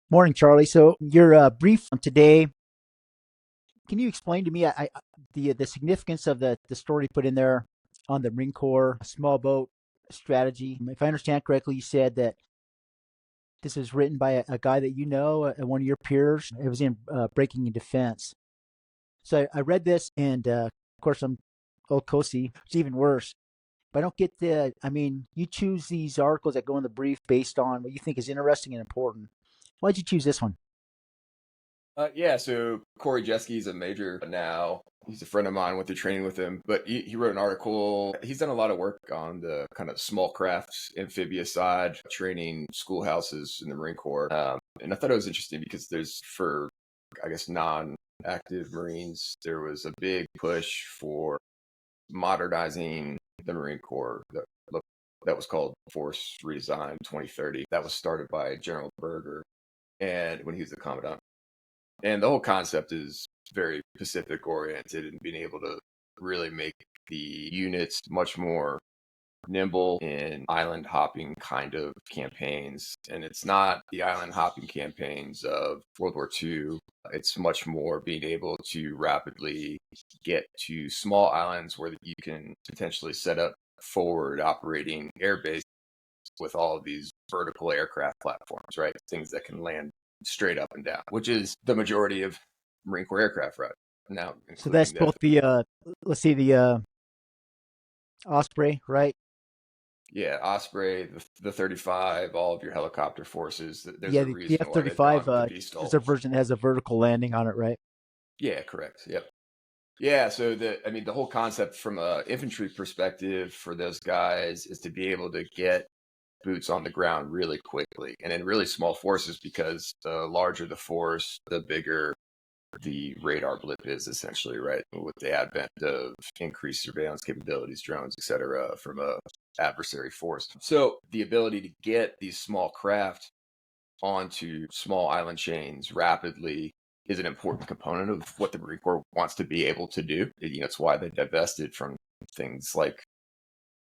Morning, Charlie. So your brief on today, can you explain to me the significance of the story put in there on the Marine Corps small boat strategy? If I understand correctly, you said that this is written by a guy that you know, one of your peers. It was in Breaking in Defense. So I read this, and of course I'm old Kosi. It's even worse. But I don't get the. I mean, you choose these articles that go in the brief based on what you think is interesting and important. Why'd you choose this one? Yeah, so Corey Jeski's a major now. He's a friend of mine, went through training with him, but he wrote an article. He's done a lot of work on the kind of small crafts, amphibious side, training schoolhouses in the Marine Corps. And I thought it was interesting because for, I guess, non-active Marines, there was a big push for modernizing the Marine Corps that was called Force Redesign 2030. That was started by General Berger and when he was the commandant. And the whole concept is very Pacific oriented and being able to really make the units much more nimble in island hopping kind of campaigns. And it's not the island hopping campaigns of World War II. It's much more being able to rapidly get to small islands where you can potentially set up forward operating air base with all of these vertical aircraft platforms, right? Things that can land straight up and down, which is the majority of Marine Corps aircraft right now, So that's including both the let's see the Osprey, right? Osprey, the 35, all of your helicopter forces. There's Yeah, a the reason F why thirty they've gone five with the is VSTOL. a version that has a vertical landing on it, right? Yeah, correct. Yep. Yeah, so the whole concept from a infantry perspective for those guys is to be able to get boots on the ground really quickly and in really small forces because the larger the force, the bigger the radar blip is essentially, right? With the advent of increased surveillance capabilities, drones, et cetera, from a adversary force. So the ability to get these small craft onto small island chains rapidly is an important component of what the Marine Corps wants to be able to do. It's why they divested from things like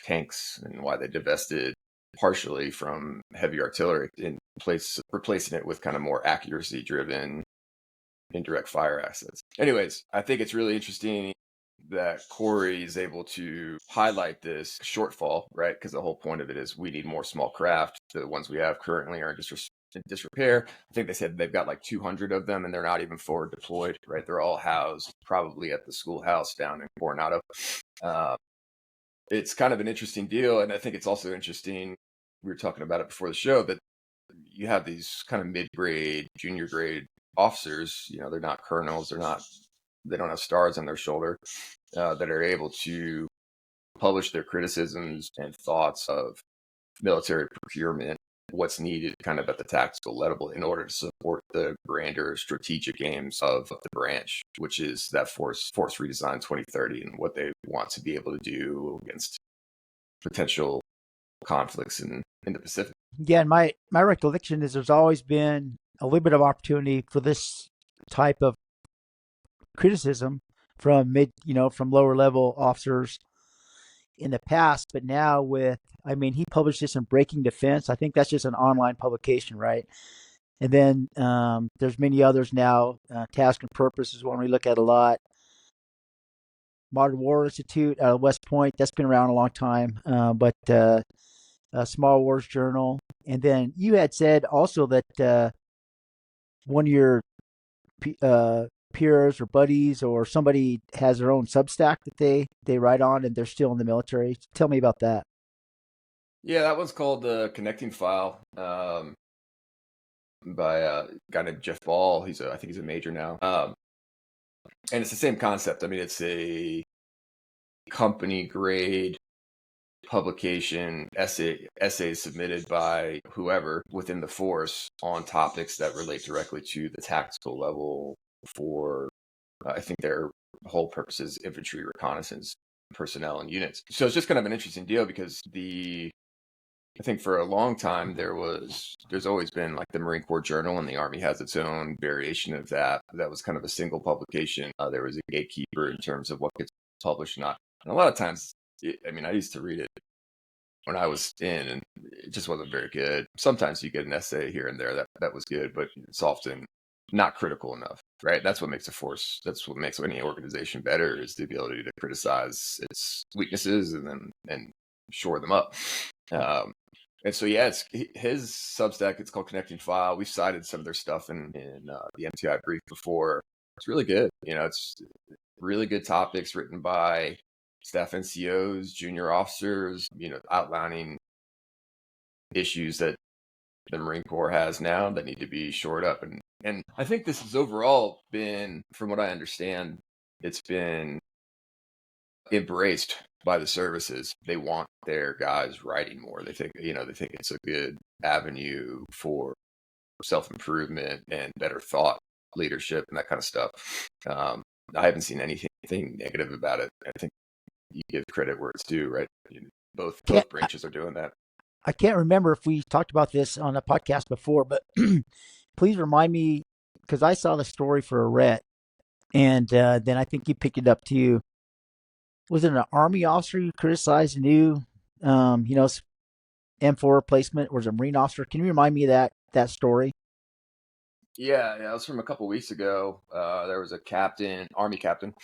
tanks and why they divested partially from heavy artillery in place, replacing it with kind of more accuracy driven indirect fire assets. Anyways, I think it's really interesting that Corey is able to highlight this shortfall, right? Because the whole point of it is we need more small craft. The ones we have currently are in disrepair. I think they said they've got like 200 of them and they're not even forward deployed, right? They're all housed probably at the schoolhouse down in Coronado. Uh, it's kind of an interesting deal. And I think it's also interesting. We were talking about it before the show that you have these kind of mid-grade, junior grade officers. They're not colonels. They don't have stars on their shoulder that are able to publish their criticisms and thoughts of military procurement, what's needed kind of at the tactical level in order to support the grander strategic aims of the branch, which is that force redesign 2030 and what they want to be able to do against potential conflicts in the Pacific. Yeah, and my recollection is there's always been a little bit of opportunity for this type of criticism from from lower level officers in the past, but now I mean, he published this in Breaking Defense. I think that's just an online publication, right? And then there's many others now. Task and Purpose is one we look at a lot. Modern War Institute out of West Point, that's been around a long time, but Small Wars Journal. And then you had said also that one of your peers or buddies or somebody has their own Substack that they write on, and they're still in the military. Tell me about that. Yeah, that one's called the Connecting File. By a guy named Jeff Ball. I think he's a major now. And it's the same concept. I mean, it's a company grade publication essays submitted by whoever within the force on topics that relate directly to the tactical level for I think their whole purpose is infantry reconnaissance personnel and units. So it's just kind of an interesting deal because I think for a long time there's always been like the Marine Corps Journal, and the Army has its own variation of that. That was kind of a single publication. There was a gatekeeper in terms of what gets published, not. And a lot of times, I mean, I used to read it when I was in, and it just wasn't very good. Sometimes you get an essay here and there that was good, but it's often not critical enough, right? That's what makes a force. That's what makes any organization better, is the ability to criticize its weaknesses and shore them up. And so, yeah, it's his Substack. It's called Connecting File. We've cited some of their stuff in the MTI brief before. It's really good. It's really good topics written by staff NCOs, junior officers, outlining issues that the Marine Corps has now that need to be shored up. And I think this has overall been, from what I understand, it's been embraced by the services. They want their guys writing more. They think it's a good avenue for self-improvement and better thought leadership and that kind of stuff. I haven't seen anything negative about it. I think you give credit where it's due, right? Both branches are doing that. I can't remember if we talked about this on a podcast before, but please remind me, because I saw the story for a Rhett, and then I think you picked it up too. Was it an Army officer who criticized a new, M4 replacement, or was it a Marine officer? Can you remind me of that story? Yeah, it was from a couple weeks ago. There was a Army captain,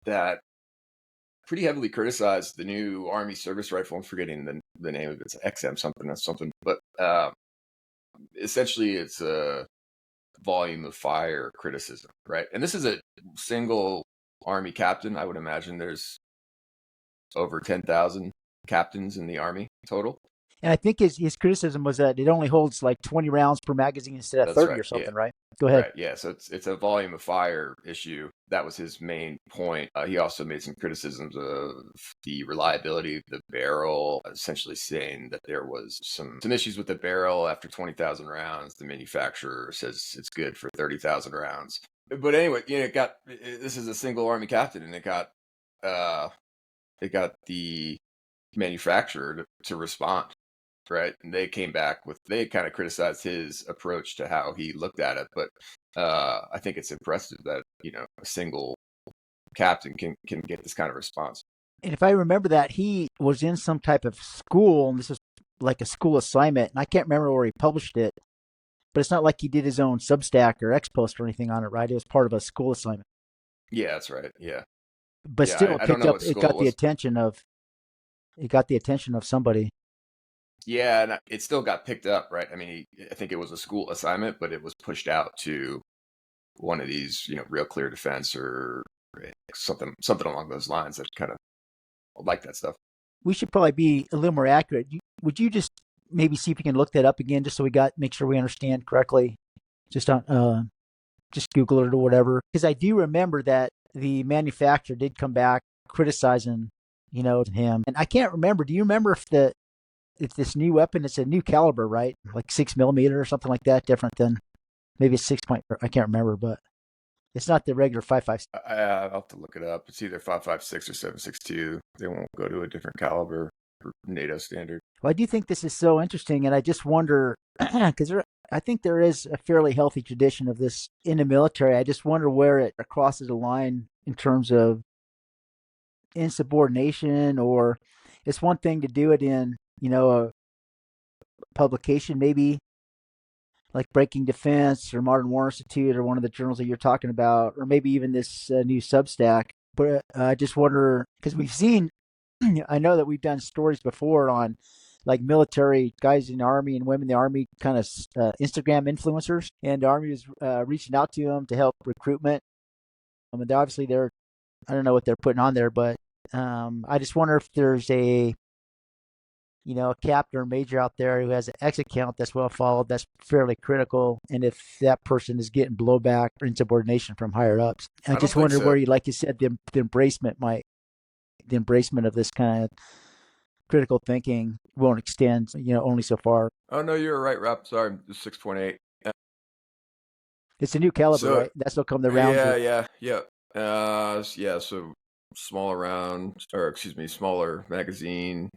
that pretty heavily criticized the new Army service rifle. I'm forgetting the name of it. It's XM something. But essentially, it's a volume of fire criticism, right? And this is a single Army captain. I would imagine there's over 10,000 captains in the Army total. And I think his criticism was that it only holds like 20 rounds per magazine instead of That's 30 right. or something, Yeah. right? Go ahead. Right. Yeah. So it's a volume of fire issue. That was his main point. He also made some criticisms of the reliability of the barrel, essentially saying that there was some issues with the barrel after 20,000 rounds. The manufacturer says it's good for 30,000 rounds. But anyway, this is a single Army captain, and it got the manufacturer to respond. Right. And they came back they kind of criticized his approach to how he looked at it. But I think it's impressive that, a single captain can get this kind of response. And if I remember that, he was in some type of school, and this is like a school assignment, and I can't remember where he published it, but it's not like he did his own Substack or X post or anything on it, right? It was part of a school assignment. Yeah, that's right. Yeah. But Yeah. still, I don't know what it school it got the was. attention of, it got the attention of somebody. Yeah. And it still got picked up, right? I mean, I think it was a school assignment, but it was pushed out to one of these, real clear defense or something along those lines that kind of like that stuff. We should probably be a little more accurate. Would you just maybe see if you can look that up again, just so make sure we understand correctly? Just on, just Google it or whatever. Because I do remember that the manufacturer did come back criticizing, him. And I can't remember. Do you remember if this new weapon, it's a new caliber, right? Like 6mm or something like that, different than maybe a 6 point. I can't remember, but it's not the regular 5.56. I'll have to look it up. It's either 5.56 or 7.62. They won't go to a different caliber for NATO standard. Well, I do think this is so interesting, and I just wonder, because I think there is a fairly healthy tradition of this in the military. I just wonder where it crosses the line in terms of insubordination, or it's one thing to do it in, a publication, maybe like Breaking Defense or Modern War Institute or one of the journals that you're talking about, or maybe even this new Substack. But I just wonder, because we've seen, I know that we've done stories before on like military guys in the Army and women in the Army, kind of Instagram influencers, and the Army was reaching out to them to help recruitment. I mean, obviously I don't know what they're putting on there, but I just wonder if there's a captain or major out there who has an X account that's well followed, that's fairly critical, and if that person is getting blowback or insubordination from higher ups. I just wonder where like you said, the embracement of this kind of critical thinking won't extend, only so far. Oh, no, you're right, Rob. Sorry, 6.8. It's a new caliber, right? That's still come the rounds. Yeah. So smaller magazine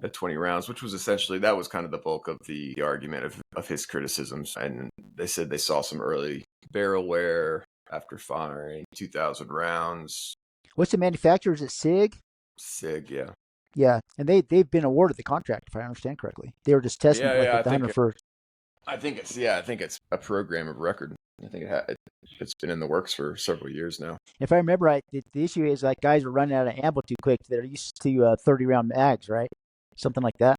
at 20 rounds, which was essentially, that was kind of the bulk of the argument of his criticisms. And they said they saw some early barrel wear after firing 2,000 rounds. What's the manufacturer? Is it SIG? SIG, yeah. Yeah, and they've been awarded the contract if I understand correctly. They were just testing it Yeah, like yeah. at the 101st. I think it's a program of record. I think it's been in the works for several years now. If I remember right, the issue is like guys were running out of ammo too quick. They're used to 30-round mags, right? Something like that.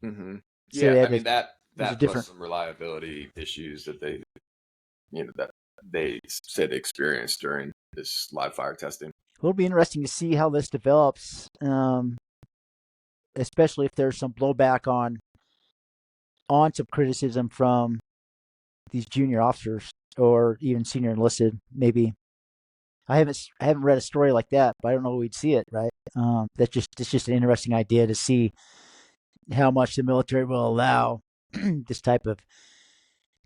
Hmm. So Yeah, they I had to, mean that there's a that plus different. some reliability issues that that they said they experienced during this live fire testing. It'll be interesting to see how this develops, especially if there's some blowback on some criticism from these junior officers or even senior enlisted. Maybe I haven't read a story like that, but I don't know we'd see it, right? It's just an interesting idea to see how much the military will allow this type of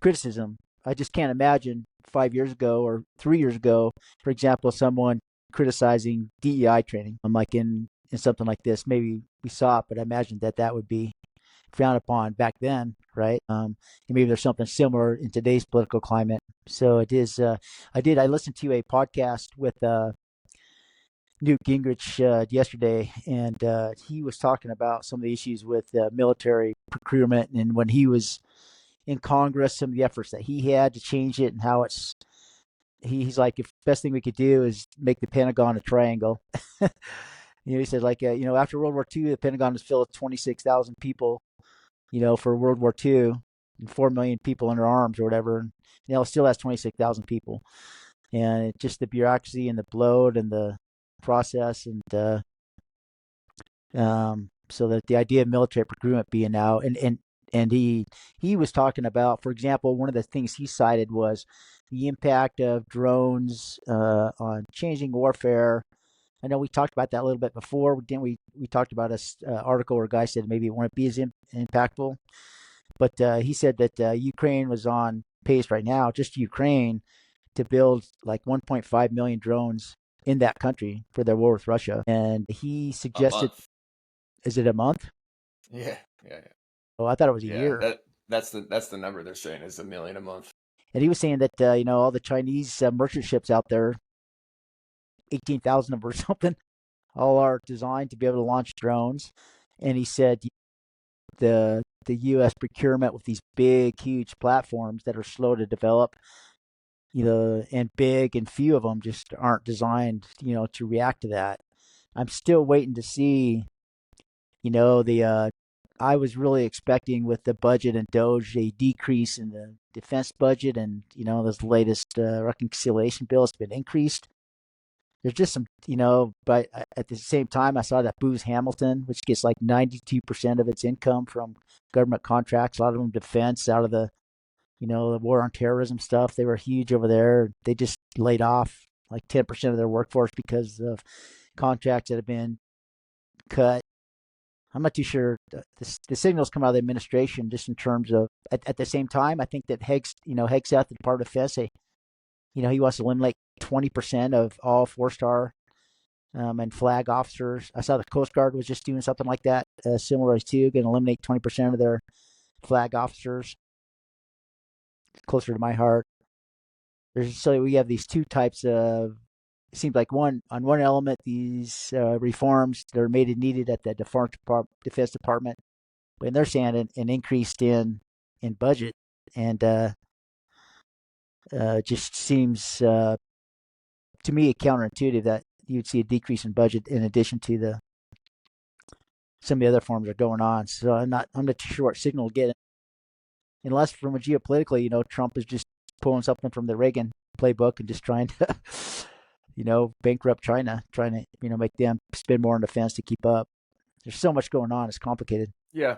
criticism. I just can't imagine 5 years ago or 3 years ago, for example, someone criticizing DEI training. I'm like in something like this. Maybe we saw it, but I imagine that would be frowned upon back then, right? And maybe there's something similar in today's political climate. So it is. I listened to a podcast with Newt Gingrich yesterday, and he was talking about some of the issues with military procurement, and when he was in Congress, some of the efforts that he had to change it, and how it's. He's like, if the best thing we could do is make the Pentagon a triangle. He said, like, after World War II, the Pentagon was filled with 26,000 people, for World War II, and 4 million people under arms or whatever. And it still has 26,000 people, and it, just the bureaucracy and the bloat and the process, and so that the idea of military procurement being out, and he was talking about, for example, one of the things he cited was the impact of drones on changing warfare. I know we talked about that a little bit before, didn't we? We talked about a article where a guy said maybe it won't be as impactful, but he said that Ukraine was on pace right now, just Ukraine, to build like 1.5 million drones in that country for their war with Russia. And he A suggested, month. is it a month? Yeah, yeah, Oh, I thought it was a yeah. year. That's the number they're saying is 1 million a month. And he was saying that all the Chinese merchant ships out there, 18,000 of them or something, all are designed to be able to launch drones. And he said the U.S. procurement with these big, huge platforms that are slow to develop, and big, and few of them just aren't designed, to react to that. I'm still waiting to see, the I was really expecting with the budget and Doge a decrease in the defense budget, and this latest reconciliation bill has been increased. There's just some, but at the same time, I saw that Booz Hamilton, which gets like 92% of its income from government contracts, a lot of them defense, out of the war on terrorism stuff. They were huge over there. They just laid off like 10% of their workforce because of contracts that have been cut. I'm not too sure. The signals come out of the administration just in terms of at the same time. I think that Hegseth, the Department of Defense, he wants to eliminate 20% of all 4-star and flag officers. I saw the Coast Guard was just doing something like that, similar too, going to eliminate 20% of their flag officers. Closer to my heart. So we have these two types of. It seems like one element, these reforms that are made and needed at the Defense Department, when they're saying an increase in budget, and just seems to me counterintuitive that you'd see a decrease in budget in addition to the some of the other forms that are going on. So I'm not too sure what signal to get, unless from a geopolitically, Trump is just pulling something from the Reagan playbook and just trying to bankrupt China, trying to make them spend more on defense to keep up. There's so much going on; it's complicated. Yeah,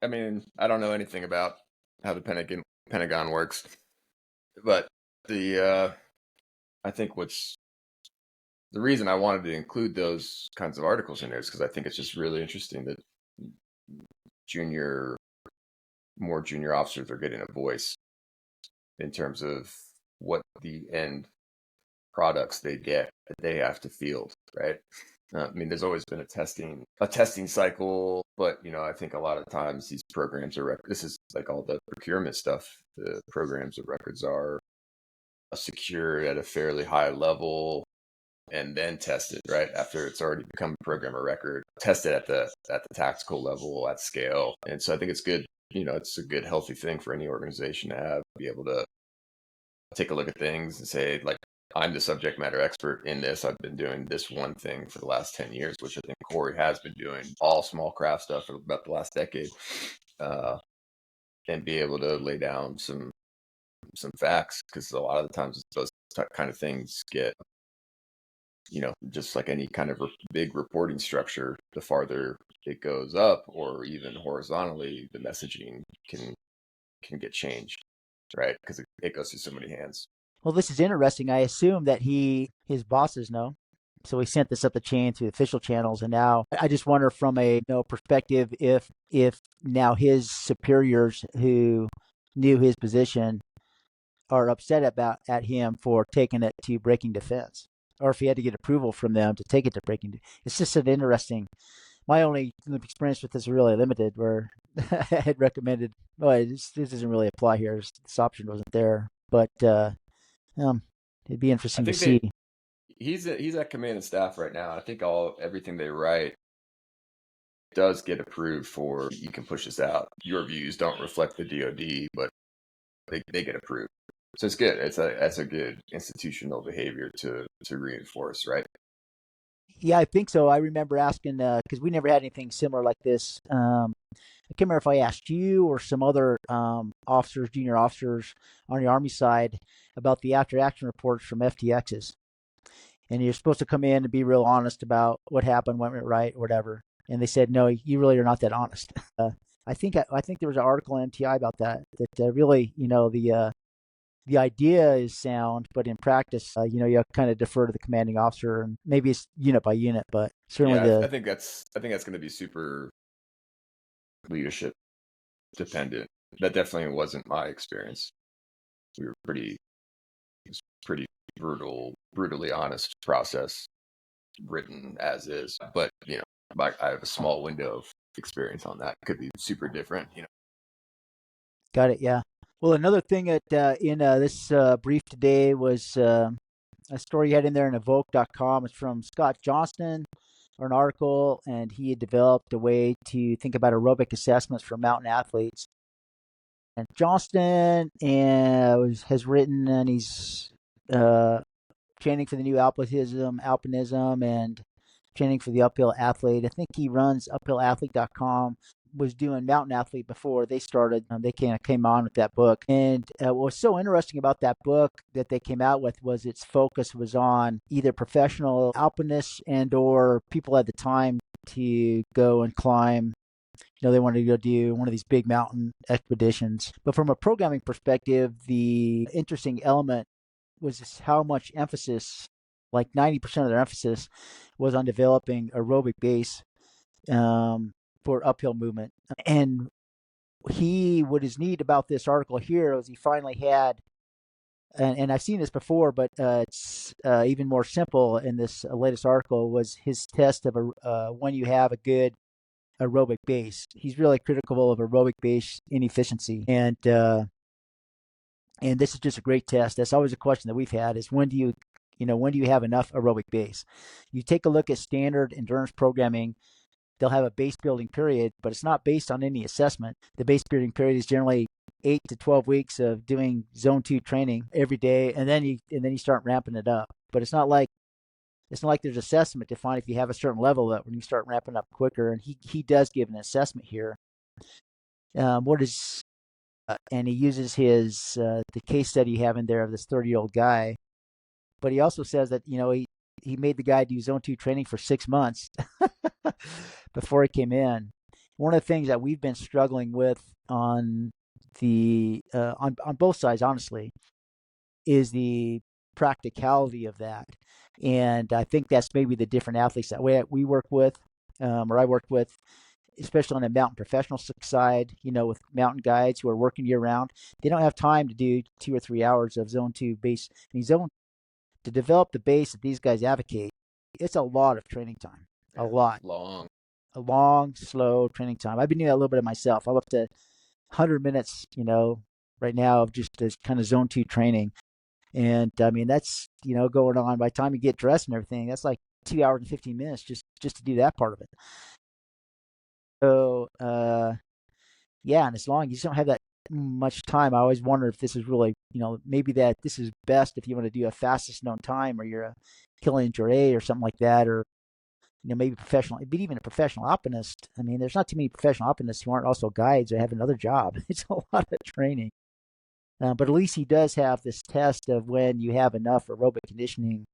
I mean, I don't know anything about how the Pentagon works, but the I think what's the reason I wanted to include those kinds of articles in there is because I think it's just really interesting that junior, more junior officers are getting a voice in terms of what the end products they get that they have to field, right? I mean, there's always been a testing cycle, but I think a lot of times these programs are. This is like all the procurement stuff. The programs of records are secured at a fairly high level. and then test it right after it's already become a program of record. Test it at the tactical level at scale, and so I think it's good. It's a good healthy thing for any organization to have, be able to take a look at things and say, like, I'm the subject matter expert in this. I've been doing this one thing for the last 10 years, which I think Corey has been doing all small craft stuff for about the last decade, uh, and be able to lay down some facts, because a lot of the times those kind of things get, just like any kind of big reporting structure, the farther it goes up or even horizontally, the messaging can get changed, right? Because it goes through so many hands. Well, this is interesting. I assume that his bosses know. So he sent this up the chain through official channels, and now I just wonder from a perspective if now his superiors who knew his position are upset about at him for taking it to breaking defense, or if he had to get approval from them to take it to breaking. It's just an interesting. My only experience with this is really limited, where I had recommended, well, this doesn't really apply here. This option wasn't there, but um, it'd be I interesting to think see. he's at command and staff right now. I think everything they write does get approved for. You can push this out. Your views don't reflect the DoD, but they get approved. So it's good. That's a good institutional behavior to reinforce, right? Yeah, I think so. I remember asking because we never had anything similar like this. I can't remember if I asked you or some other officers, junior officers on the Army side about the after action reports from FTXs. And you're supposed to come in and be real honest about what happened, what went right, whatever. And they said, no, you really are not that honest. I think there was an article in MTI about that. That really, the idea is sound, but in practice, you kind of defer to the commanding officer, and maybe it's unit by unit, but certainly Yeah, the. I think that's going to be super leadership dependent. That definitely wasn't my experience. We were it was pretty brutally honest process, written as is. But I have a small window of experience on that. It could be super different. Got it. Yeah. Well, another thing that in this brief today was a story you had in there in evoke.com. It's from Scott Johnston, or an article, and he had developed a way to think about aerobic assessments for mountain athletes. And Johnston has written, and he's training for the new alpinism, and training for the uphill athlete. I think he runs uphillathlete.com. Was doing mountain athlete before they started. They kind of came on with that book, and what was so interesting about that book that they came out with was its focus was on either professional alpinists and or people at the time to go and climb. They wanted to go do one of these big mountain expeditions. But from a programming perspective, the interesting element was how much emphasis, like 90% of their emphasis, was on developing aerobic base for uphill movement. And what is neat about this article here is he finally had, and I've seen this before, but it's even more simple in this latest article, was his test of when you have a good aerobic base. He's really critical of aerobic base inefficiency, and this is just a great test. That's always a question that we've had: is when do you have enough aerobic base? You take a look at standard endurance programming. They'll have a base building period, but it's not based on any assessment. The base building period is generally 8 to 12 weeks of doing zone 2 training every day, and then you start ramping it up. But it's not like there's assessment to find if you have a certain level that when you start ramping up quicker. And he does give an assessment here. What is and he uses his the case study you have in there of this 30-year-old guy, but he also says that he made the guy do zone 2 training for 6 months before he came in. One of the things that we've been struggling with on the on both sides, honestly, is the practicality of that. And I think that's maybe the different athletes that we work with, or I worked with, especially on the mountain professional side, with mountain guides who are working year round. They don't have time to do 2 or 3 hours of zone 2 base. I mean, to develop the base that these guys advocate, it's a lot of training time. A Yeah, lot. long. A long, slow training time. I've been doing that a little bit of myself. I'm up to 100 minutes, right now, of just this kind of zone 2 training. And I mean, that's, going on by the time you get dressed and everything, that's like 2 hours and 15 minutes just to do that part of it. So, yeah, and as long as you just don't have that much time, I always wonder if this is really, maybe that this is best if you want to do a fastest known time, or you're a kilometer A or something like that, or maybe professional, but even a professional alpinist. I mean, there's not too many professional alpinists who aren't also guides or have another job. It's a lot of training. But at least he does have this test of when you have enough aerobic conditioning,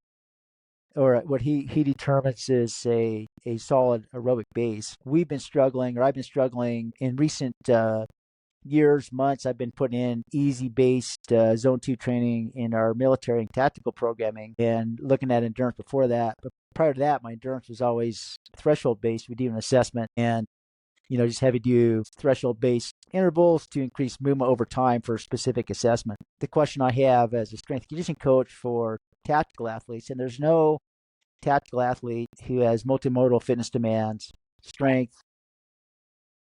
or what he determines is a solid aerobic base. We've been struggling, or I've been struggling in recent years, months. I've been putting in easy based zone 2 training in our military and tactical programming, and looking at endurance before that. But prior to that, my endurance was always threshold based. We do an assessment, and just have you do threshold based intervals to increase movement over time for a specific assessment. The question I have as a strength conditioning coach for tactical athletes, and there's no tactical athlete who has multimodal fitness demands, strength,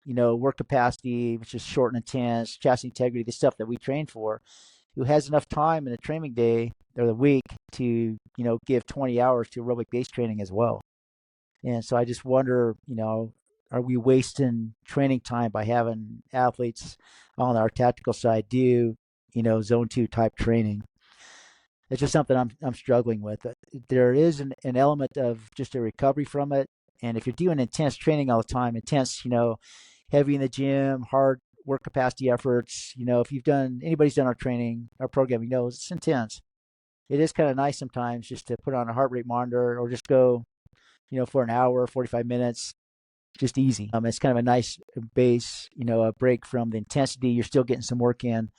work capacity, which is short and intense, chassis integrity, the stuff that we train for, who has enough time in the training day or the week to, give 20 hours to aerobic base training as well. And so I just wonder, are we wasting training time by having athletes on our tactical side do, zone 2 type training? It's just something I'm struggling with. There is an element of just a recovery from it. And if you're doing intense training all the time, intense, heavy in the gym, hard work capacity efforts, if anybody's done our training, our programming knows it's intense. It is kind of nice sometimes just to put on a heart rate monitor, or just go, for an hour, 45 minutes, just easy. It's kind of a nice base, a break from the intensity. You're still getting some work in,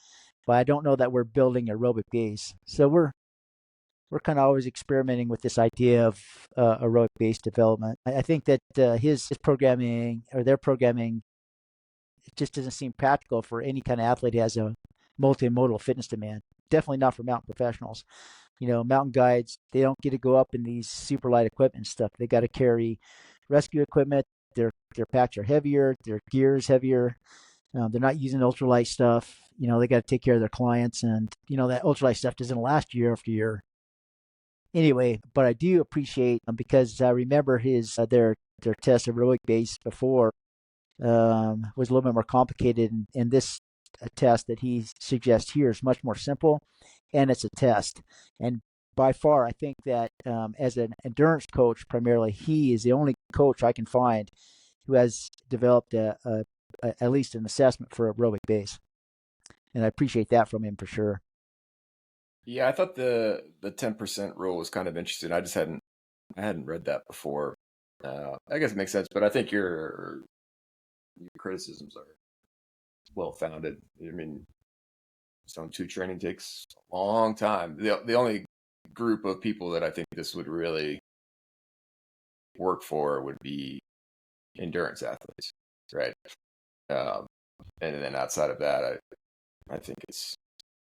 but I don't know that we're building aerobic base. So we're kind of always experimenting with this idea of aerobic base development. I think that his programming, or their programming, it just doesn't seem practical for any kind of athlete who has a multimodal fitness demand. Definitely not for mountain professionals. Mountain guides, they don't get to go up in these super light equipment and stuff. They got to carry rescue equipment. Their packs are heavier. Their gear is heavier. They're not using ultralight stuff. They got to take care of their clients, and that ultralight stuff doesn't last year after year. Anyway, but I do appreciate, because I remember his their test of aerobic base before was a little bit more complicated, and this test that he suggests here is much more simple, and it's a test. And by far, I think that as an endurance coach, primarily, he is the only coach I can find who has developed at least an assessment for aerobic base, and I appreciate that from him for sure. Yeah, I thought the 10% rule was kind of interesting. I hadn't read that before. I guess it makes sense, but I think your criticisms are well founded. I mean, Zone 2 training takes a long time. The only group of people that I think this would really work for would be endurance athletes, right? Um, and then outside of that, I think it's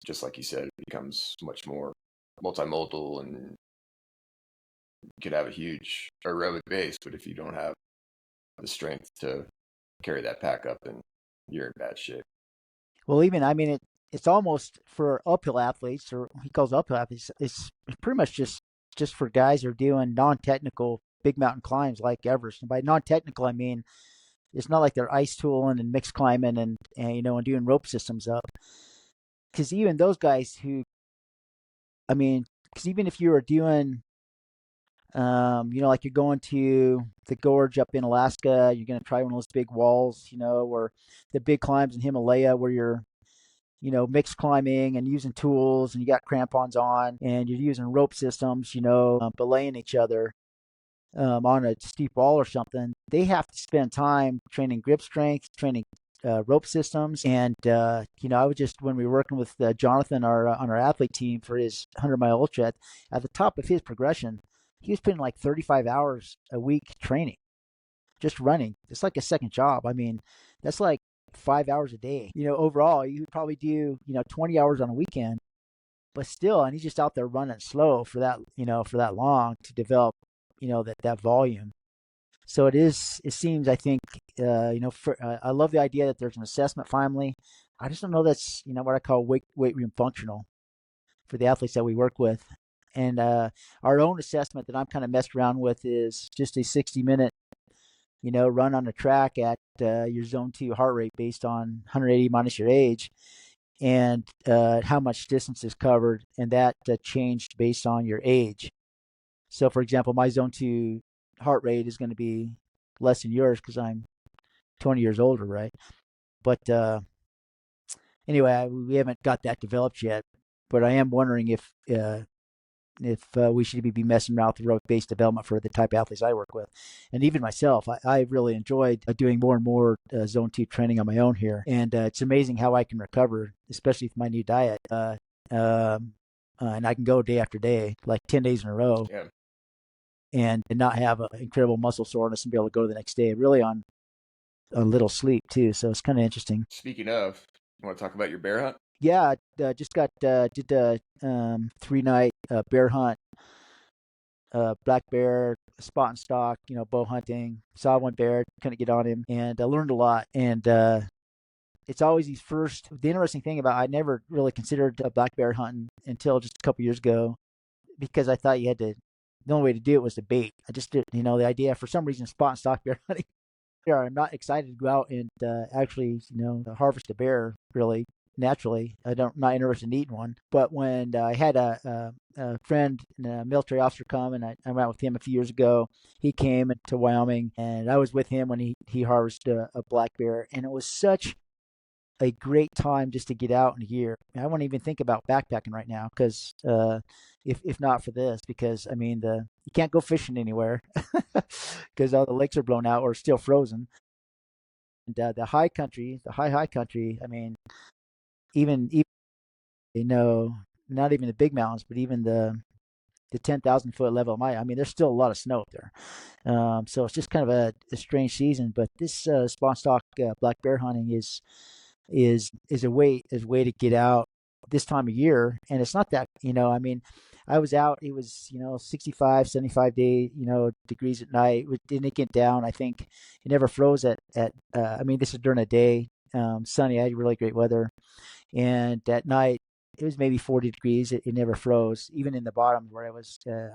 just like you said, it becomes much more multimodal, and you could have a huge aerobic base, but if you don't have the strength to carry that pack up, then you're in bad shape. Well, even, I mean, it's almost for uphill athletes, or he calls uphill athletes. It's pretty much just for guys who are doing non-technical big mountain climbs like Everest. And by non-technical, I mean it's not like they're ice tooling and mixed climbing and doing rope systems up. Because even those guys who, I mean, because even if you were doing, like you're going to the gorge up in Alaska, you're going to try one of those big walls, or the big climbs in Himalaya where you're, mixed climbing and using tools, and you got crampons on, and you're using rope systems, belaying each other on a steep wall or something. They have to spend time training grip strength, training rope systems. And, I was just, when we were working with Jonathan, on our athlete team for his 100-mile ultra, at the top of his progression, he was putting like 35 hours a week training, just running. It's like a second job. I mean, that's like 5 hours a day. Overall, you would probably do, 20 hours on a weekend, but still, and he's just out there running slow for that long to develop, that volume. So it seems, I think, I love the idea that there's an assessment finally. I just don't know that's, what I call weight room functional for the athletes that we work with. And our own assessment that I'm kind of messed around with is just a 60-minute, run on a track at your zone 2 heart rate based on 180 minus your age, and how much distance is covered, and that changed based on your age. So, for example, my zone 2 heart rate is going to be less than yours because I'm 20 years older, right? But anyway, we haven't got that developed yet. But I am wondering if we should be messing around with aerobic-based development for the type of athletes I work with. And even myself, I really enjoyed doing more and more zone 2 training on my own here. And it's amazing how I can recover, especially with my new diet. And I can go day after day, like 10 days in a row, Yeah. and not have incredible muscle soreness and be able to go the next day, really on a little sleep too. So it's kind of interesting. Speaking of, you want to talk about your bear hunt? Yeah, just got did a 3-night bear hunt, black bear, spot and stalk, bow hunting. Saw one bear, couldn't get on him, and I learned a lot. And it's always these first. The interesting thing about I never really considered black bear hunting until just a couple years ago, because I thought you had to. The only way to do it was to bait. I just did, the idea for some reason spot and stalk bear hunting. I'm not excited to go out and actually, harvest a bear really naturally. Not interested in eating one. But when I had a friend, a military officer, come, and I went with him a few years ago. He came to Wyoming, and I was with him when he harvested a black bear, and it was such a great time just to get out in gear. I won't even think about backpacking right now because if not for this, because I mean you can't go fishing anywhere because all the lakes are blown out or still frozen. And the high country. I mean, even not even the big mountains, but even the 10,000-foot level of I mean, there's still a lot of snow up there. So it's just kind of a strange season. But this spawn stock black bear hunting is a way to get out this time of year. And it's not that, I mean, I was out, it was 65, 75 degrees at night. It didn't get down. I think it never froze at I mean, this is during the day, sunny. I had really great weather, and at night it was maybe 40 degrees. It never froze, even in the bottom where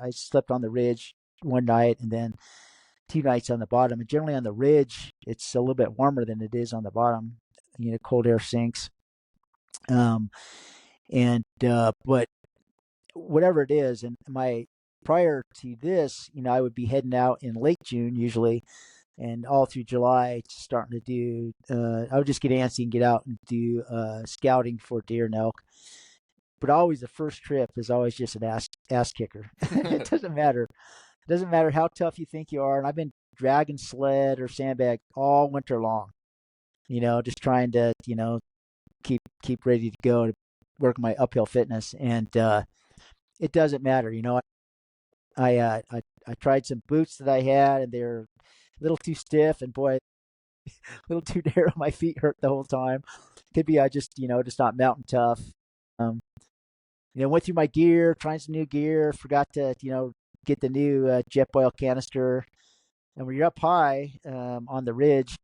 I slept on the ridge one night, and then 2 nights on the bottom. And generally on the ridge it's a little bit warmer than it is on the bottom. Cold air sinks. Um, and But whatever it is, and my prior to this, I would be heading out in late June usually, and all through July, starting to do. I would just get antsy and get out and do scouting for deer and elk. But always the first trip is always just an ass kicker. It doesn't matter. It doesn't matter how tough you think you are. And I've been dragging sled or sandbag all winter long. Just trying to keep ready to go to work my uphill fitness, and it doesn't matter. I tried some boots that I had, and they're a little too stiff, and boy, a little too narrow. My feet hurt the whole time. Could be I just not mountain tough. Um, Went through my gear, trying some new gear. Forgot to get the new jet boil canister. And when you're up high on the ridge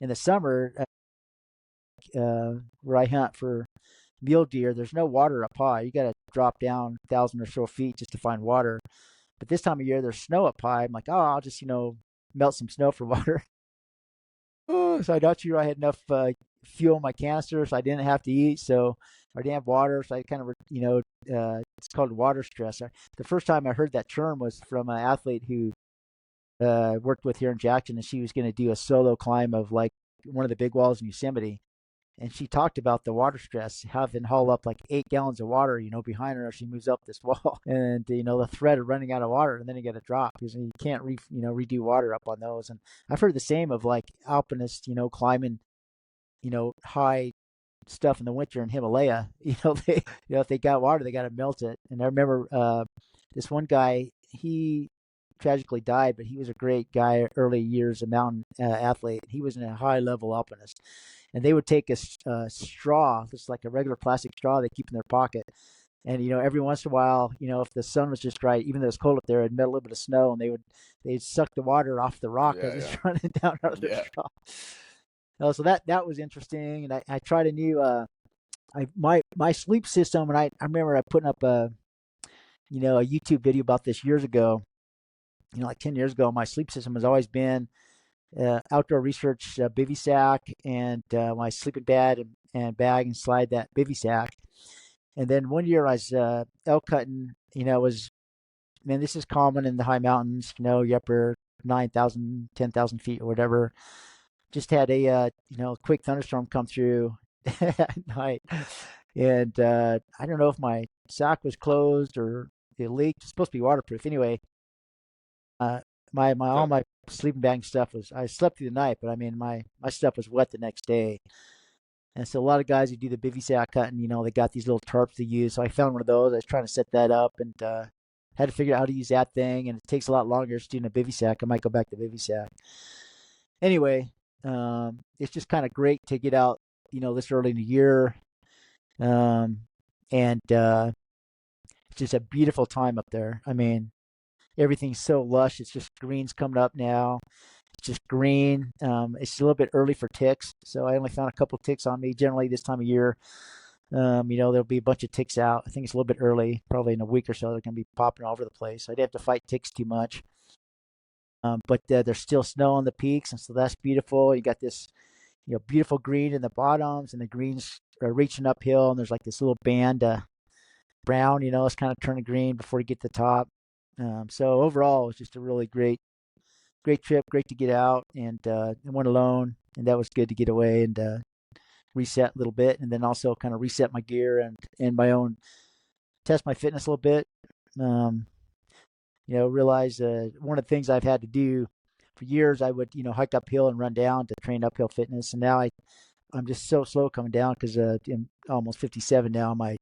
in the summer, where I hunt for mule deer, there's no water up high. You got to drop down 1,000 or so feet just to find water. But this time of year, there's snow up high. I'm like, oh, I'll just melt some snow for water. Oh, so I not sure I had enough fuel in my canister, so I didn't have to eat. So I didn't have water, so I kind of it's called water stress. The first time I heard that term was from an athlete who worked with here in Jackson, and she was going to do a solo climb of like one of the big walls in Yosemite. And she talked about the water stress, having haul up like 8 gallons of water, behind her as she moves up this wall, and the threat of running out of water, and then you got to drop because you can't redo water up on those. And I've heard the same of like alpinists, climbing, high stuff in the winter in Himalaya. They, if they got water, they got to melt it. And I remember this one guy, he tragically died, but he was a great guy early years, a mountain athlete. He was a high level alpinist, and they would take a straw, just like a regular plastic straw they keep in their pocket. And every once in a while, if the sun was just right, even though it's cold up there, it'd melt a little bit of snow, and they'd suck the water off the rock Yeah, as yeah, it's running down out of the yeah. straw. So that was interesting, and I tried a new my sleep system, and I remember I putting up a YouTube video about this years ago. Like 10 years ago, my sleep system has always been outdoor research bivy sack and my sleeping bag and bag and slide that bivy sack. And then one year I was elk cutting. Was man, this is common in the high mountains. Your upper 9,000, 10,000 feet or whatever. Just had a quick thunderstorm come through at night, and I don't know if my sack was closed or it leaked. It's supposed to be waterproof anyway. My all Okay. my sleeping bag stuff was. I slept through the night, but I mean my stuff was wet the next day. And so a lot of guys who do the bivy sack cutting, they got these little tarps to use. So I found one of those. I was trying to set that up and had to figure out how to use that thing. And it takes a lot longer just doing a bivy sack. I might go back to bivy sack. Anyway, it's just kind of great to get out, this early in the year. Um, and it's just a beautiful time up there. I mean, everything's so lush. It's just green's coming up now. It's just green. It's a little bit early for ticks, so I only found a couple ticks on me. Generally, this time of year, there'll be a bunch of ticks out. I think it's a little bit early. Probably in a week or so, they're going to be popping all over the place. I didn't have to fight ticks too much. But there's still snow on the peaks, and so that's beautiful. You got this, beautiful green in the bottoms, and the greens are reaching uphill, and there's like this little band of brown. It's kind of turning green before you get to the top. So overall, it's just a really great trip. Great to get out, and I went alone, and that was good to get away and reset a little bit, and then also kind of reset my gear and my own test my fitness a little bit. Um, realize one of the things I've had to do for years, I would hike uphill and run down to train uphill fitness, and now I'm just so slow coming down because I'm almost 57 now. My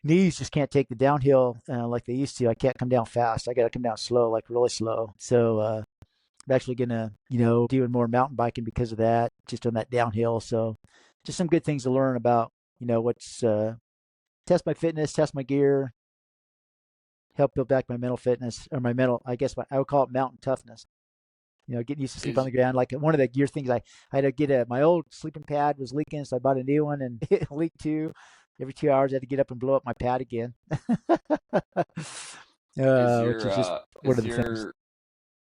knees just can't take the downhill like they used to. I can't come down fast. I got to come down slow, like really slow. So I'm actually gonna, doing more mountain biking because of that, just on that downhill. So just some good things to learn about, what's test my fitness, test my gear, help build back my mental fitness or my mental. I guess I would call it mountain toughness. Getting used to sleep on Is the ground. Like one of the gear things, I had to get my old sleeping pad was leaking, so I bought a new one and it leaked too. Every 2 hours, I had to get up and blow up my pad again, is which your is just uh one is of the things. your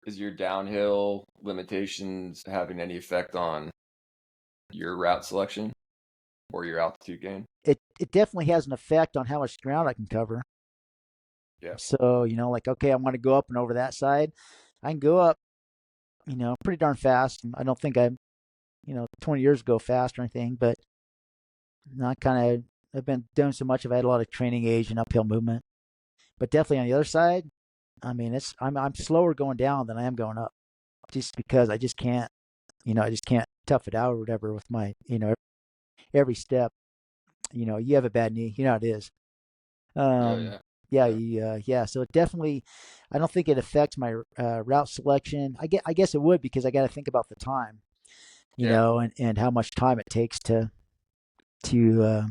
is your downhill limitations having any effect on your route selection or your altitude gain? It definitely has an effect on how much ground I can cover. Yeah. So, like, okay, I want to go up and over that side. I can go up, pretty darn fast. I don't think I'm, 20 years ago fast or anything, but I kind of, I've been doing so much. I've had a lot of training age and uphill movement. But definitely on the other side, I mean, I'm slower going down than I am going up, just because I just can't, I just can't tough it out or whatever with my, every step. You have a bad knee, how it is. Yeah, Um, yeah. yeah, Yeah. yeah. So it definitely, I don't think it affects my route selection. I guess it would because I got to think about the time, Yeah. and how much time it takes to uh,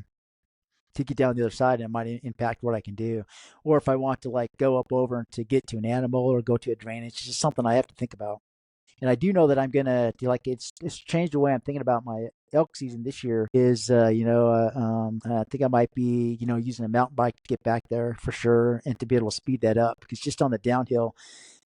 to get down the other side, and it might impact what I can do, or if I want to like go up over to get to an animal or go to a drainage. It's just something I have to think about. And I do know that I'm gonna do like it's changed the way I'm thinking about my elk season this year. Is I think I might be using a mountain bike to get back there for sure, and to be able to speed that up because just on the downhill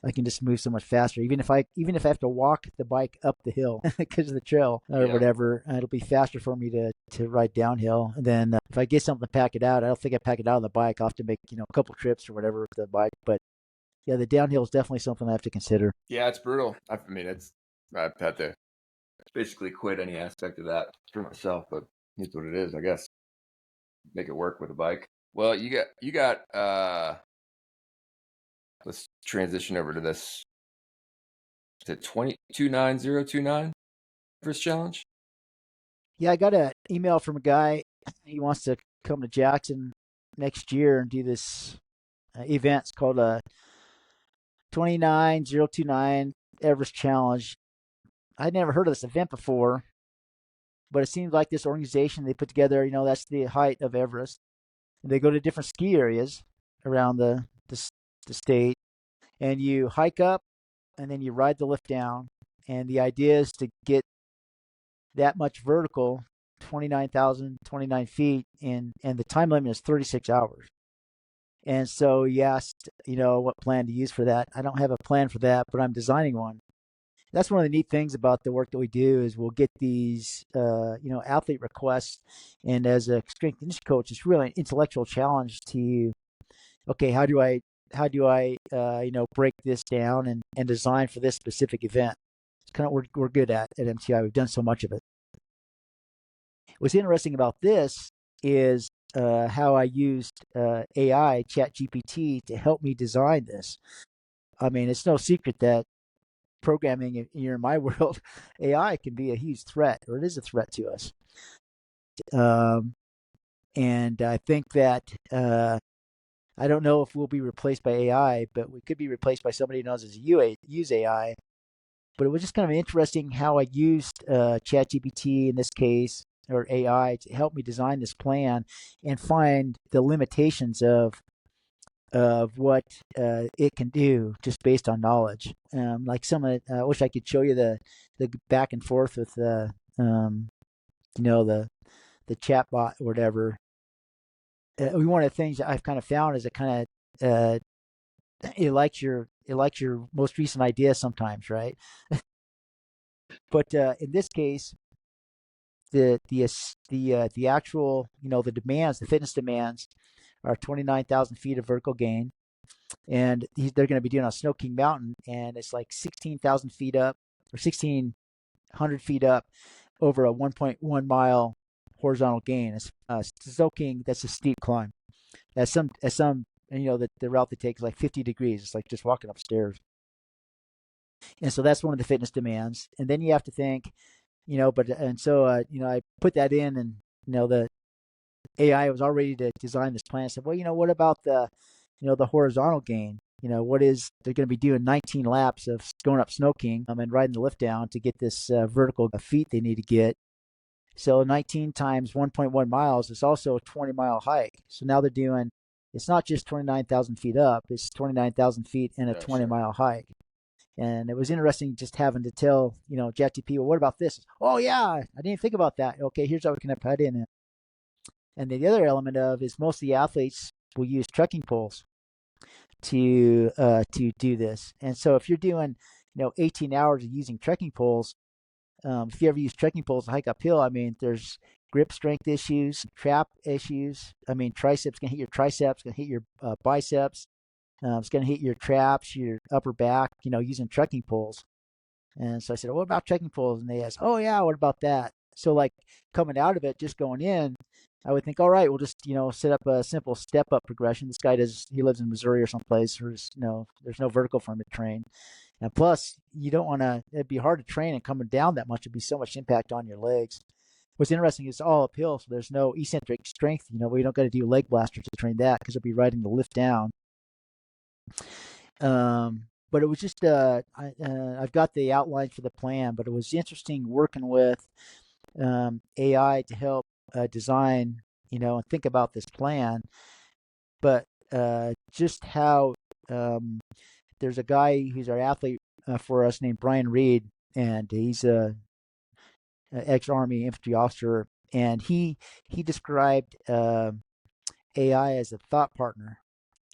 I can just move so much faster. Even if I have to walk the bike up the hill because of the trail or Yeah. whatever, it'll be faster for me to ride downhill. And then if I get something to pack it out, I don't think I pack it out on the bike. I'll have to make a couple trips or whatever with the bike. But yeah, the downhill is definitely something I have to consider. Yeah, it's brutal. I mean, I've had to basically quit any aspect of that for myself, but it's what it is, I guess. Make it work with a bike. Well, you got let's transition over to this. Is it 29029 first challenge? Yeah, I got an email from a guy. He wants to come to Jackson next year and do this event. It's called 29029 Everest Challenge. I'd never heard of this event before, but it seems like this organization they put together, that's the height of Everest. And they go to different ski areas around the state, and you hike up and then you ride the lift down. And the idea is to get that much vertical 29,029 feet, and the time limit is 36 hours. And so you asked, what plan to use for that. I don't have a plan for that, but I'm designing one. That's one of the neat things about the work that we do is we'll get these, athlete requests, and as a strength and conditioning coach, it's really an intellectual challenge to, okay, how do I break this down and design for this specific event. It's kind of we're good at MTI. We've done so much of it. What's interesting about this is how I used AI, Chat GPT, to help me design this. I mean, it's no secret that programming here in my world, AI can be a huge threat, or it is a threat to us. Um, and I think that I don't know if we'll be replaced by AI, but we could be replaced by somebody who knows how to use AI. But it was just kind of interesting how I used ChatGPT in this case, or AI, to help me design this plan and find the limitations of what it can do just based on knowledge. Like some of it, I wish I could show you the back and forth with the chat bot or whatever. One of the things that I've kind of found is it kind of it likes your most recent idea sometimes, right? But in this case, the actual the demands, the fitness demands, are 29,000 feet of vertical gain, and they're going to be doing on Snow King Mountain, and it's like 16,000 feet up or 1,600 feet up over a 1.1 mile horizontal gain. It's Snow King. That's a steep climb. As some and the route they take is like 50 degrees. It's like just walking upstairs. And so that's one of the fitness demands. And then you have to think, but and so I put that in, and the AI was all ready to design this plan. I said, well, what about the horizontal gain? They're going to be doing 19 laps of going up Snow King and riding the lift down to get this vertical feet they need to get. So 19 times 1.1 miles is also a 20-mile hike. So now they're doing, it's not just 29,000 feet up, it's 29,000 feet and a Yeah, sure. 20-mile hike. And it was interesting just having to tell, ChatGPT, well, what about this? Oh, yeah, I didn't think about that. Okay, here's how we can put in it. And then the other element of is most of the athletes will use trekking poles to do this. And so if you're doing 18 hours of using trekking poles, if you ever use trekking poles to hike uphill, I mean, there's grip strength issues, trap issues. I mean, triceps can hit your triceps, can hit your biceps. It's going to hit your traps, your upper back, using trekking poles. And so I said, what about trekking poles? And they asked, oh, yeah, what about that? So, like, coming out of it, just going in, I would think, all right, we'll just, set up a simple step up progression. This guy he lives in Missouri or someplace, where there's no vertical for him to train. And plus, you don't want to, it'd be hard to train and coming down that much. It'd be so much impact on your legs. What's interesting is it's all uphill, so there's no eccentric strength. We don't got to do leg blasters to train that because it'll be riding the lift down. But it was just I've got the outline for the plan, but it was interesting working with AI to help design, and think about this plan. But just how there's a guy who's our athlete for us named Brian Reed, and he's a ex-Army infantry officer, and he described AI as a thought partner.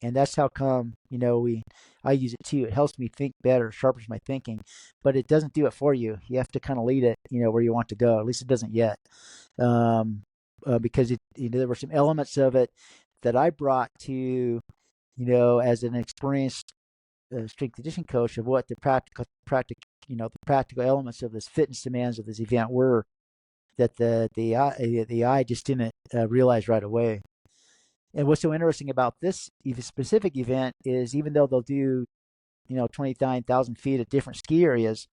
And that's how come I use it too. It helps me think better, sharpens my thinking, but it doesn't do it for you. You have to kind of lead it, where you want to go. At least it doesn't yet, because there were some elements of it that I brought to as an experienced strength conditioning coach of what the practical elements of this fitness demands of this event were that the eye just didn't realize right away. And what's so interesting about this specific event is even though they'll do, 29,000 feet at different ski areas,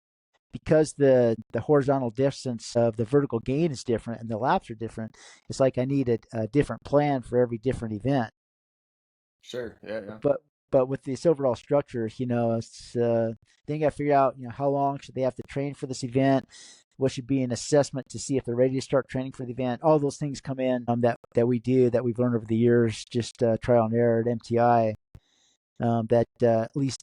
because the horizontal distance of the vertical gain is different and the laps are different, it's like I need a different plan for every different event. Sure. Yeah, yeah. But with this overall structure, it's then you got to figure out, how long should they have to train for this event? What should be an assessment to see if they're ready to start training for the event? All those things come in that we do, that we've learned over the years, just trial and error at MTI. That at least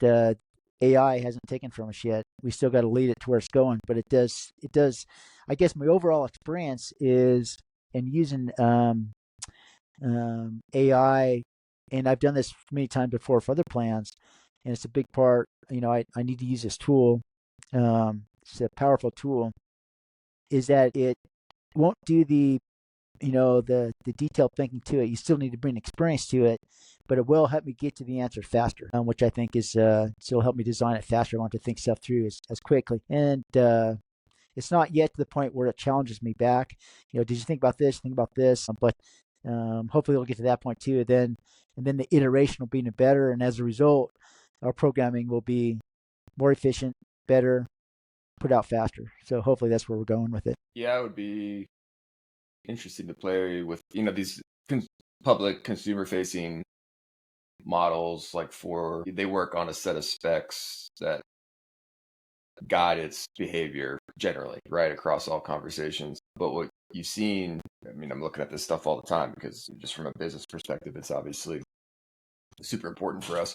AI hasn't taken from us yet. We still got to lead it to where it's going, but it does. I guess my overall experience is in using AI, and I've done this many times before for other plans, and it's a big part. I need to use this tool. It's a powerful tool. Is that it won't do the detailed thinking to it. You still need to bring experience to it, but it will help me get to the answer faster, which I think is still help me design it faster. I want to think stuff through as quickly, and it's not yet to the point where it challenges me back. Did you think about this? Think about this, but hopefully we'll get to that point too. And then the iteration will be even better, and as a result, our programming will be more efficient, better, put out faster. So hopefully that's where we're going with it. Yeah, it would be interesting to play with, these public consumer facing models. Like they work on a set of specs that guide its behavior generally, right, across all conversations. But what you've seen, I'm looking at this stuff all the time because just from a business perspective, it's obviously super important for us.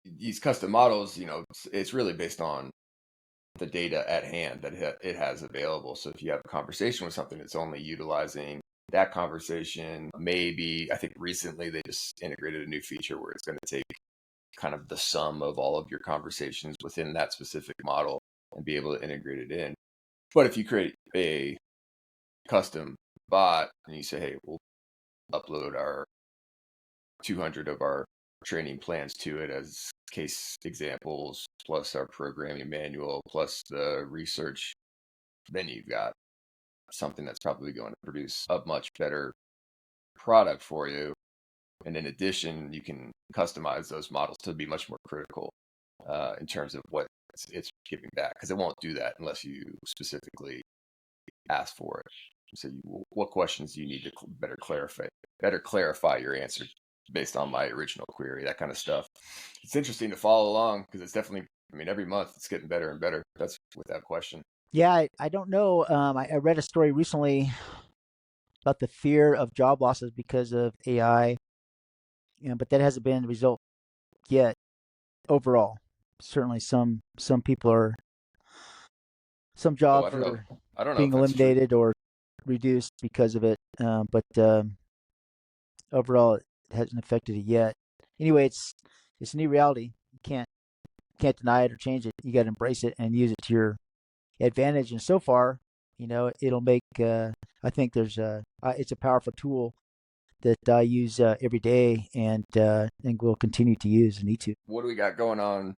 These custom models, it's really based on the data at hand that it has available. So if you have a conversation with something that's only utilizing that conversation, maybe I think recently they just integrated a new feature where it's going to take kind of the sum of all of your conversations within that specific model and be able to integrate it in. But if you create a custom bot and you say, hey, we'll upload our 200 of our training plans to it as case examples, plus our programming manual, plus the research, then you've got something that's probably going to produce a much better product for you. And in addition, you can customize those models to be much more critical in terms of what it's giving back, because it won't do that unless you specifically ask for it. So what questions do you need to better clarify your answer based on my original query, that kind of stuff. It's interesting to follow along because it's definitely, every month it's getting better and better. That's without question. Yeah, I don't know. I read a story recently about the fear of job losses because of AI, but that hasn't been the result yet overall. Certainly, some people are some Oh, I jobs don't know. are I don't know if being that's true. eliminated or reduced because of it, but overall, it hasn't affected it yet. Anyway, it's a new reality. You can't deny it or change it. You got to embrace it and use it to your advantage. And so far, it'll make. I think it's a powerful tool that I use every day and will continue to use and need to. What do we got going on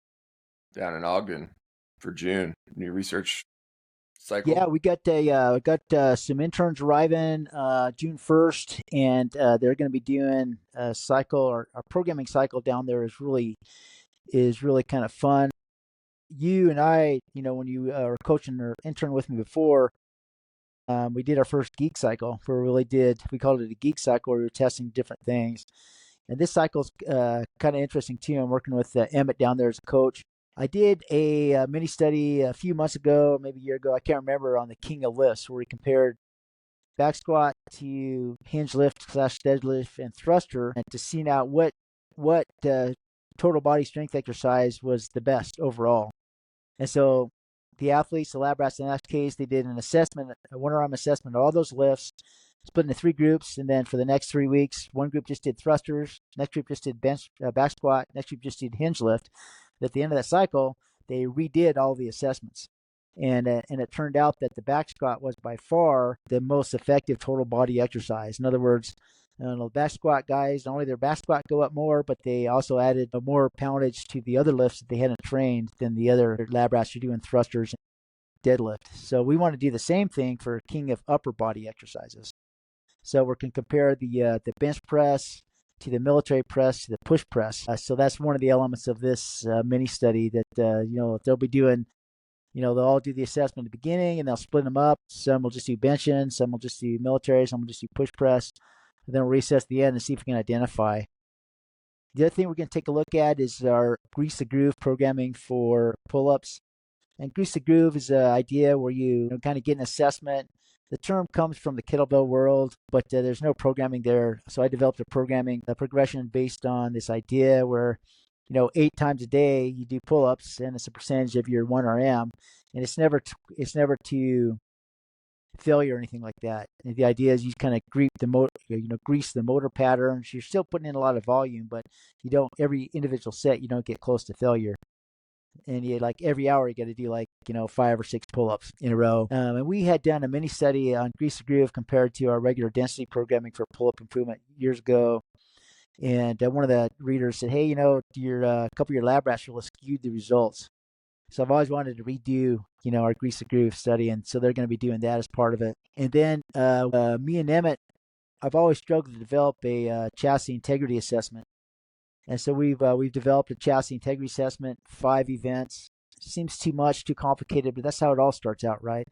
down in Ogden for June? New research cycle? Yeah, we got some interns arriving June 1st, and they're going to be doing a cycle or a programming cycle down there is really kind of fun. You and I, when you were coaching or intern with me before, we did our first geek cycle where we called it a geek cycle where we were testing different things. And this cycle's kind of interesting too. I'm working with Emmett down there as a coach. I did a mini study a few months ago, maybe a year ago, I can't remember, on the king of lifts where we compared back squat to hinge lift / deadlift and thruster, and to see now what total body strength exercise was the best overall. And so the athletes, the lab rats in that case, they did an assessment, a one-arm assessment of all those lifts, split into three groups, and then for the next 3 weeks, one group just did thrusters, next group just did bench, back squat, next group just did hinge lift. At the end of that cycle, they redid all the assessments, and it turned out that the back squat was by far the most effective total body exercise. In other words, the back squat guys, not only their back squat go up more, but they also added more poundage to the other lifts that they hadn't trained than the other lab rats are doing thrusters and deadlift. So we want to do the same thing for king of upper body exercises. So we can compare the bench press to the military press to the push press. So that's one of the elements of this mini study that they'll be doing. They'll all do the assessment at the beginning and they'll split them up. Some will just do benching, some will just do military, some will just do push press. And then we'll recess the end and see if we can identify. The other thing we're going to take a look at is our grease the groove programming for pull-ups. And grease the groove is an idea where you kind of get an assessment. The term comes from the kettlebell world, but there's no programming there. So I developed a progression based on this idea where 8 times a day you do pull-ups, and it's a percentage of your 1 RM, and it's never to failure or anything like that. And the idea is you kind of grease the motor patterns. You're still putting in a lot of volume, but you don't every individual set you don't get close to failure. And you like every hour you got to do like 5 or 6 pull-ups in a row. And we had done a mini study on grease the groove compared to our regular density programming for pull-up improvement years ago. And one of the readers said, "Hey, your a couple of your lab rats will skew the results." So I've always wanted to redo, our grease the groove study, and so they're going to be doing that as part of it. And then me and Emmett, I've always struggled to develop a chassis integrity assessment, and so we've developed a chassis integrity assessment, 5 events. Seems too much, too complicated, but that's how it all starts out, right?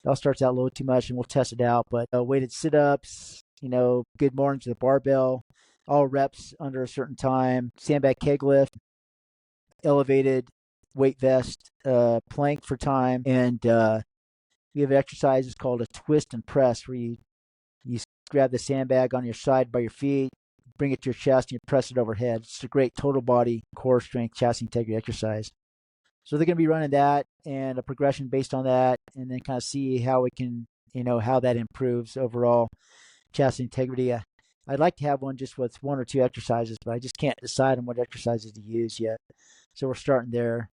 It all starts out a little too much, and we'll test it out. But weighted sit-ups, good mornings with a barbell, all reps under a certain time, sandbag keg lift, elevated weight vest, plank for time, and we have exercises called a twist and press, where you grab the sandbag on your side by your feet, bring it to your chest, and you press it overhead. It's a great total body core strength chassis integrity exercise. So they're going to be running that and a progression based on that, and then kind of see how we can, how that improves overall chassis integrity. I'd like to have one just with 1 or 2 exercises, but I just can't decide on what exercises to use yet. So we're starting there.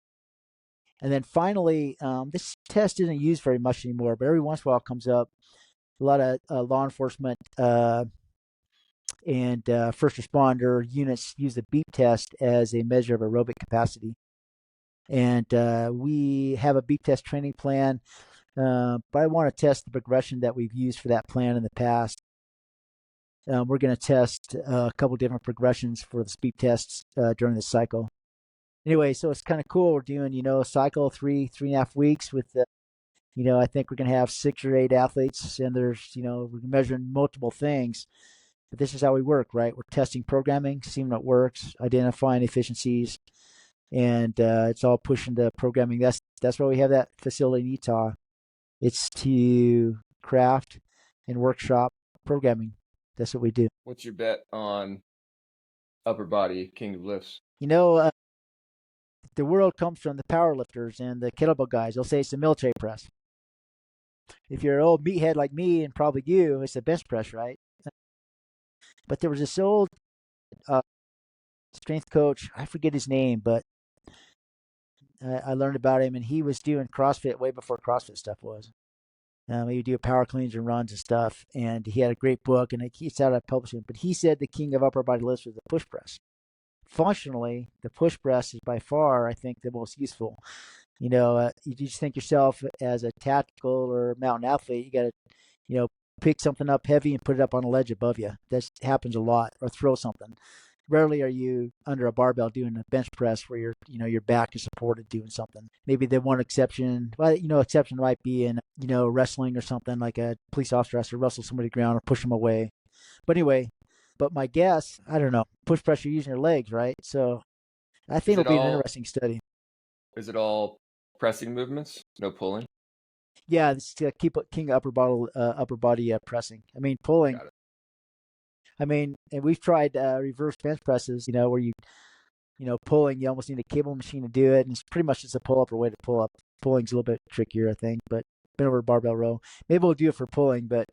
And then finally, this test isn't used very much anymore, but every once in a while it comes up. A lot of law enforcement and first responder units use the beep test as a measure of aerobic capacity. And we have a beep test training plan, but I want to test the progression that we've used for that plan in the past. We're going to test a couple different progressions for the beep tests during the cycle. Anyway, so it's kind of cool. We're doing, a cycle 3.5 weeks with, I think we're going to have 6 or 8 athletes, and there's, we're measuring multiple things. But this is how we work, right? We're testing programming, seeing what works, identifying efficiencies, and it's all pushing the programming. That's why we have that facility in Utah. It's to craft and workshop programming. That's what we do. What's your bet on upper body king of lifts? The world comes from the power lifters and the kettlebell guys. They'll say it's the military press. If you're an old meathead like me, and probably you, it's the bench press, right? But there was this old strength coach. I forget his name, but I learned about him, and he was doing CrossFit way before CrossFit stuff was. He would do power cleans and runs and stuff, and he had a great book, and it's out of publishing. But he said the king of upper body lifts was the push press. Functionally, the push press is by far, I think, the most useful. You just think yourself as a tactical or mountain athlete, you got to, pick something up heavy and put it up on a ledge above you. That happens a lot. Or throw something. Rarely are you under a barbell doing a bench press where your back is supported doing something. Maybe the one exception, exception might be in, wrestling or something, like a police officer has to wrestle somebody to the ground or push them away. But anyway, my guess, I don't know, push pressure using your legs, right? So I think it'll be an interesting study. Is it all pressing movements? No pulling? Yeah, this is keep king upper body pressing. I mean, pulling. I mean, and we've tried reverse bench presses, where pulling, you almost need a cable machine to do it, and it's pretty much just a pull up or way to pull up. Pulling's a little bit trickier, I think, but been over a barbell row. Maybe we'll do it for pulling, but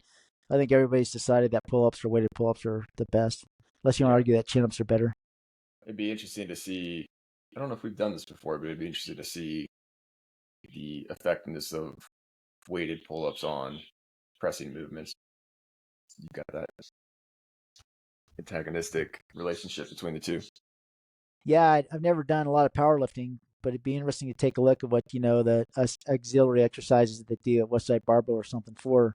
I think everybody's decided that pull ups or weighted pull ups are the best. Unless you want to argue that chin ups are better. It'd be interesting to see. I don't know if we've done this before, but it'd be interesting to see the effectiveness of weighted pull ups on pressing movements. You got that antagonistic relationship between the two. Yeah, I've never done a lot of powerlifting, but it'd be interesting to take a look at what the auxiliary exercises that they do at Westside Barbell or something for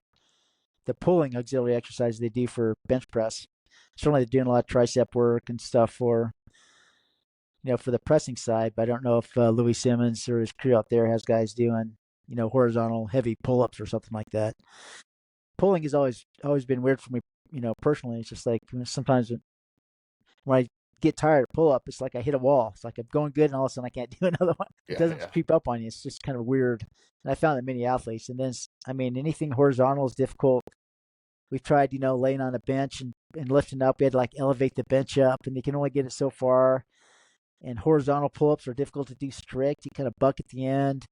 the pulling auxiliary exercises they do for bench press. Certainly, they're doing a lot of tricep work and stuff for for the pressing side. But I don't know if Louis Simmons or his crew out there has guys doing horizontal heavy pull ups or something like that. Pulling has always been weird for me, personally. It's just like sometimes when I get tired of pull up, it's like I hit a wall. It's like I'm going good, and all of a sudden I can't do another one. It doesn't creep up on you. It's just kind of weird. And I found that many athletes. And then, I mean, anything horizontal is difficult. We've tried, laying on a bench and lifting up. We had to like elevate the bench up, and you can only get it so far. And horizontal pull-ups are difficult to do strict. You kind of buck at the end.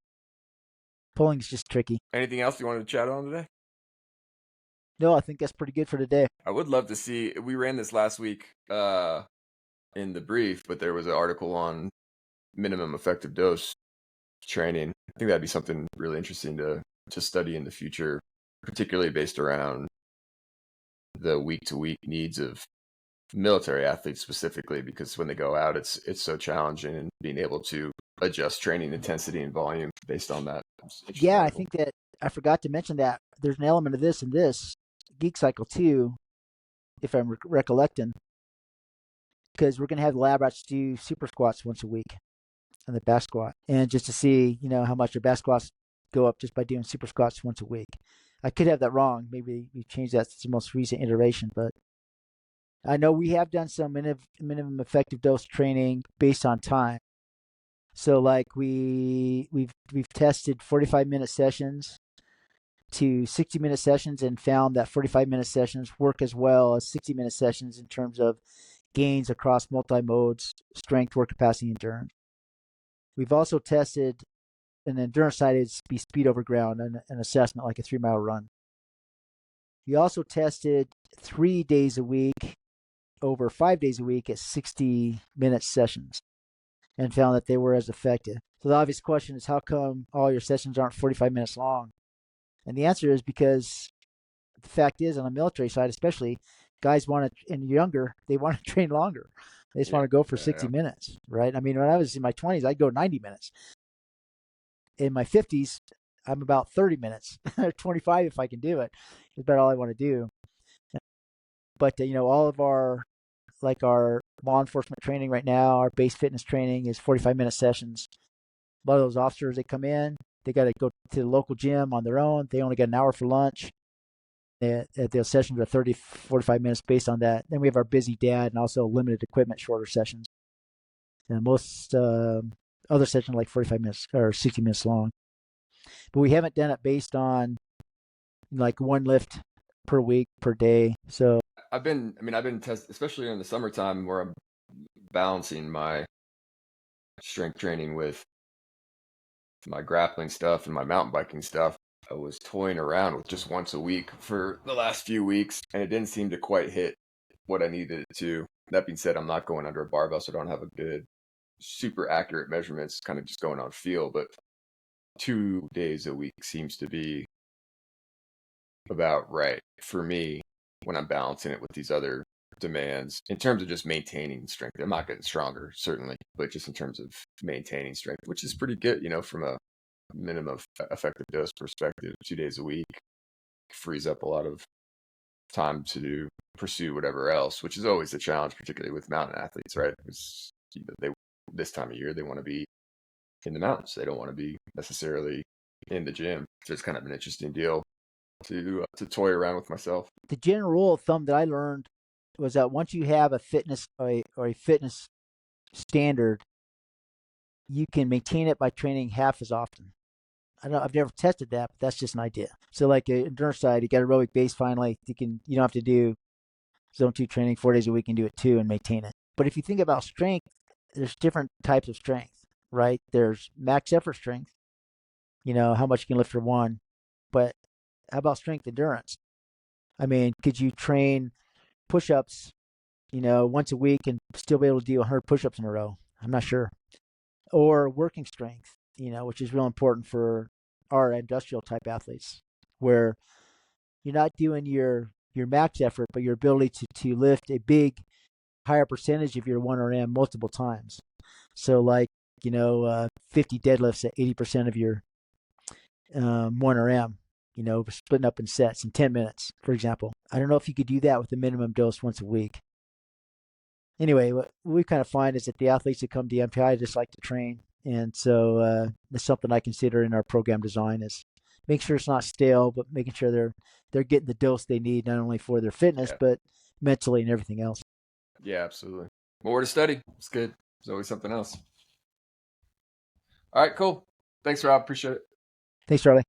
Pulling is just tricky. Anything else you wanted to chat on today? No, I think that's pretty good for today. I would love to see. We ran this last week in the brief, but there was an article on minimum effective dose training. I think that'd be something really interesting to study in the future, particularly based around the week to week needs of military athletes specifically, because when they go out, it's so challenging, and being able to adjust training intensity and volume based on that. Interesting Yeah, I article. think that I forgot to mention that there's an element of this in this Geek Cycle too, if I'm recollecting, because we're going to have the lab rats do super squats once a week and the back squat, and just to see, how much your back squats go up just by doing super squats once a week. I could have that wrong. Maybe we changed that to the most recent iteration, but I know we have done some minimum effective dose training based on time. So like we've tested 45-minute sessions to 60-minute sessions and found that 45-minute sessions work as well as 60-minute sessions in terms of gains across multi-modes, strength, work capacity, endurance. We've also tested an endurance side is be speed over ground, an assessment like a 3-mile run. We also tested 3 days a week over 5 days a week at 60-minute sessions and found that they were as effective. So the obvious question is, how come all your sessions aren't 45 minutes long? And the answer is because the fact is, on the military side especially, guys want to, and younger, they want to train longer. They just Yeah, want to go for yeah, 60 yeah. minutes, right? I mean, when I was in my 20s, I'd go 90 minutes. In my 50s, I'm about 30 minutes, 25 if I can do it. It's about all I want to do. But, all of our law enforcement training right now, our base fitness training is 45-minute sessions. A lot of those officers, they come in, they got to go to the local gym on their own. They only get an hour for lunch. The sessions are 30, 45 minutes based on that. Then we have our busy dad and also limited equipment, shorter sessions. And most other sessions like 45 minutes or 60 minutes long. But we haven't done it based on like one lift per week, per day. So I've been especially in the summertime where I'm balancing my strength training with my grappling stuff and my mountain biking stuff. I was toying around with just once a week for the last few weeks, and it didn't seem to quite hit what I needed it to. That being said, I'm not going under a barbell, so I don't have a good, super accurate measurements, kind of just going on feel. But 2 days a week seems to be about right for me when I'm balancing it with these other demands in terms of just maintaining strength. I'm not getting stronger, certainly, but just in terms of maintaining strength, which is pretty good, from a minimum effective dose perspective. 2 days a week frees up a lot of time to pursue whatever else, which is always a challenge, particularly with mountain athletes, right? Because they this time of year they want to be in the mountains. They don't want to be necessarily in the gym. So it's kind of an interesting deal to toy around with myself. the general rule of thumb that I learned was that once you have a fitness or a fitness standard, you can maintain it by training half as often. I've never tested that, but that's just an idea. So like an endurance side, you got aerobic base finally. You don't have to do zone 2 training 4 days a week and do it 2 and maintain it. But if you think about strength, there's different types of strength, right? There's max effort strength, how much you can lift for one. But how about strength endurance? I mean, could you train push-ups, once a week and still be able to do 100 push-ups in a row? I'm not sure. Or working strength, which is real important for our industrial type athletes, where you're not doing your max effort, but your ability to lift a big higher percentage of your 1RM multiple times. So like 50 deadlifts at 80% of your 1RM. Splitting up in sets in 10 minutes, for example. I don't know if you could do that with a minimum dose once a week. Anyway, what we kind of find is that the athletes that come to MPI just like to train, and so that's something I consider in our program design is make sure it's not stale, but making sure they're getting the dose they need not only for their fitness Yeah, but mentally and everything else. yeah, absolutely. More to study. It's good. There's always something else. All right, cool. Thanks, Rob. Appreciate it. Thanks, Charlie.